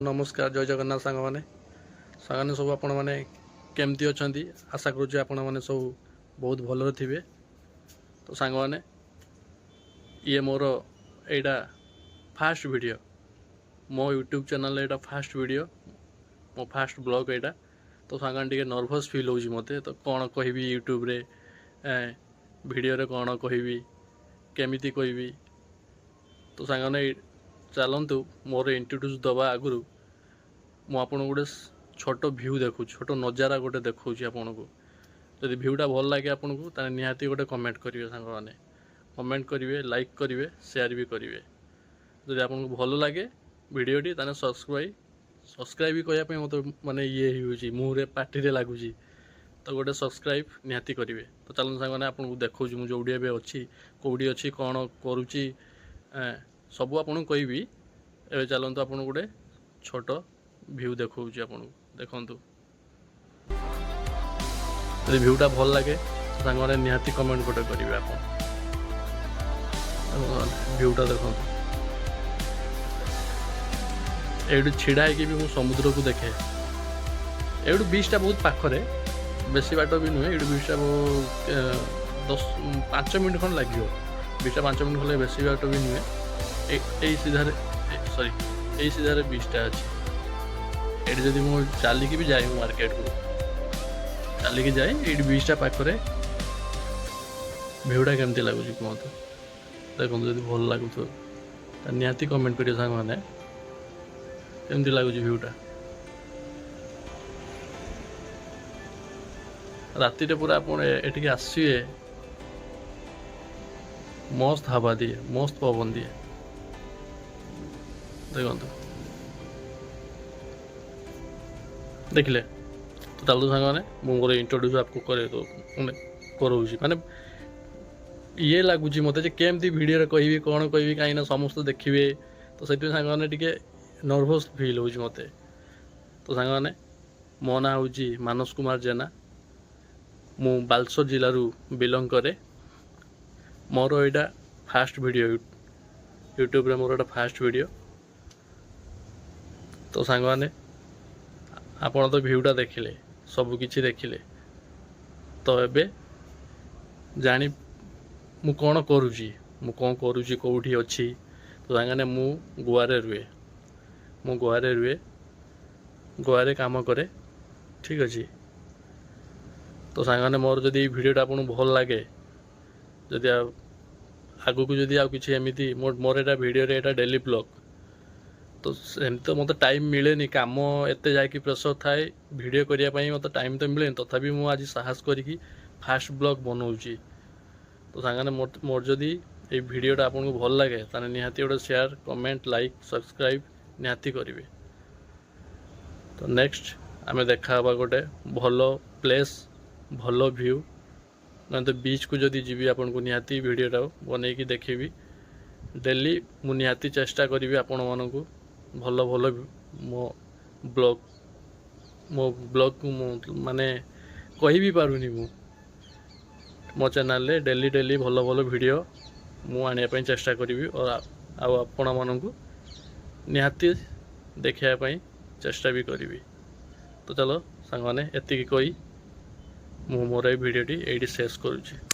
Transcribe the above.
नमस्कार जय जगन्नाथ सांग मैंने सब आपण मैंने केमती अच्छा आशा करुचे आपण मैंने सब बहुत भल थे। तो सांग मैंने ये मोर एटा फास्ट वीडियो मो यूट्यूब चैनल एटा फास्ट वीडियो मो फास्ट ब्लॉग एटा। तो सांग टे नर्भस फिल हो मत तो कौन कह यूट्यूब रे वीडियो रे कौन कहि केमिति कहबी। तो सांग चलतु मोर इंट्रोड्यूस दवा आगु मुझे गोटे छोट भ्यू देखु छोट नजारा गोटे देखा आपन को जदि भ्यूटा भल लगे आपन को निहाती गोटे कमेंट करेंगे सांग मैंने कमेंट करेंगे लाइक करेंगे शेयर भी करेंगे। जदि आपन को भल लगे वीडियोटी ताने सब्सक्राइब भी कहवाई मत माने ये मुहरे पार्टी लगुच तो गोटे सब्सक्राइब निहाती करेंगे। तो चलते सांग मैंने आपको देखा मुझे जोड़ी ए अच्छी कौटी अच्छी कौन करुच्ची सबू आपन कहबी। ए चलतु आपन गोटे छोट भ्यू देखा आपन देखु यदि भ्यूटा भल लगे सांग मैंने निहाती कमेंट गोटे करेंगे। आप भ्यूटा देखो ये छिड़ा है भी मुझे समुद्र को देखे ये बीचटा बहुत पाखरे बेसी बाट भी नुहे ये बीचटा 5 मिनट खंड लगे बीचटा 5 मिनट खंड बेसी बाट भी नुहे यही सीधार सॉरी यही सीधार बीचटा अच्छी ये जदि मुझे चलिकी भी जाए मार्केट को चलिकी जाए ये बीचटा पाखरे भ्यूटा केमती लगुच कहतु देखो जब भल लगुथ तो निहाती कमेंट करिए सांग मैंने केमती लगुच भ्यूटा। राति पूरा आप आसिए मस्त हवा दिए मस्त पवन दिए देखो देखिले। तो चलते सांग मैंने मुझे इंट्रोड्यूस आपको करे तो करोची माने ये लगुच मत केमती वीडियो कहि कौन कहि कहीं समस्त देखिए तो से सांग मैंने टी नर्भस फिल हो मत। तो सांग मैंने मो ना हूँ मानस कुमार जेना मु बालेश्वर जिलू बिलंग करे मोर यहाँ फास्ट वीडियो यूट्यूब रे मोर एटा फास्ट वीडियो। तो सांग मैंने आपन तो भ्यूटा देखिले सब किछि देखिले तो एबे जानी मु कौन करुची कौटी अच्छी। तो सांगे मु गोवारे रुए गोवारे काम करे ठीक अच्छे। तो सांगे मोर जदि वीडियोटा आपन भल लगे जदि आगु को जदि आछि एमती मोर एटा वीडियो रे एटा डेली ब्लॉग तो सेमती तो मत टाइम मिले कम एत जाकि प्रेसर थाए वीडियो करने मत टाइम तो मिले तथापि मुझे आज साहस करी फास्ट ब्लॉग बनाऊँगी। तो सांगे मोर जदि ये वीडियोटा आपको भल लगे ताने निहाती गोटे शेयर कमेंट लाइक सब्सक्राइब निहाती करेंगे। तो नेक्स्ट आमे देखा गोटे भल प्लेस भल व्यू ना तो बीच को जदि जीवी आपन को निहाती वीडियोटा बन की देखी डेली मु निहाती चेष्टा करी आपण मानक भल भल मो ब्लॉग को माने कहि भी पारुनी मो चैनल रे डेली भल भल वीडियो मु आने पे चेष्टा करी और आपण मानक निहाती देखापी चेष्टा भी करी। तो चलो सांग मैंने एतिकी कही मु मोर भिडियोटी ये शेष करुँची।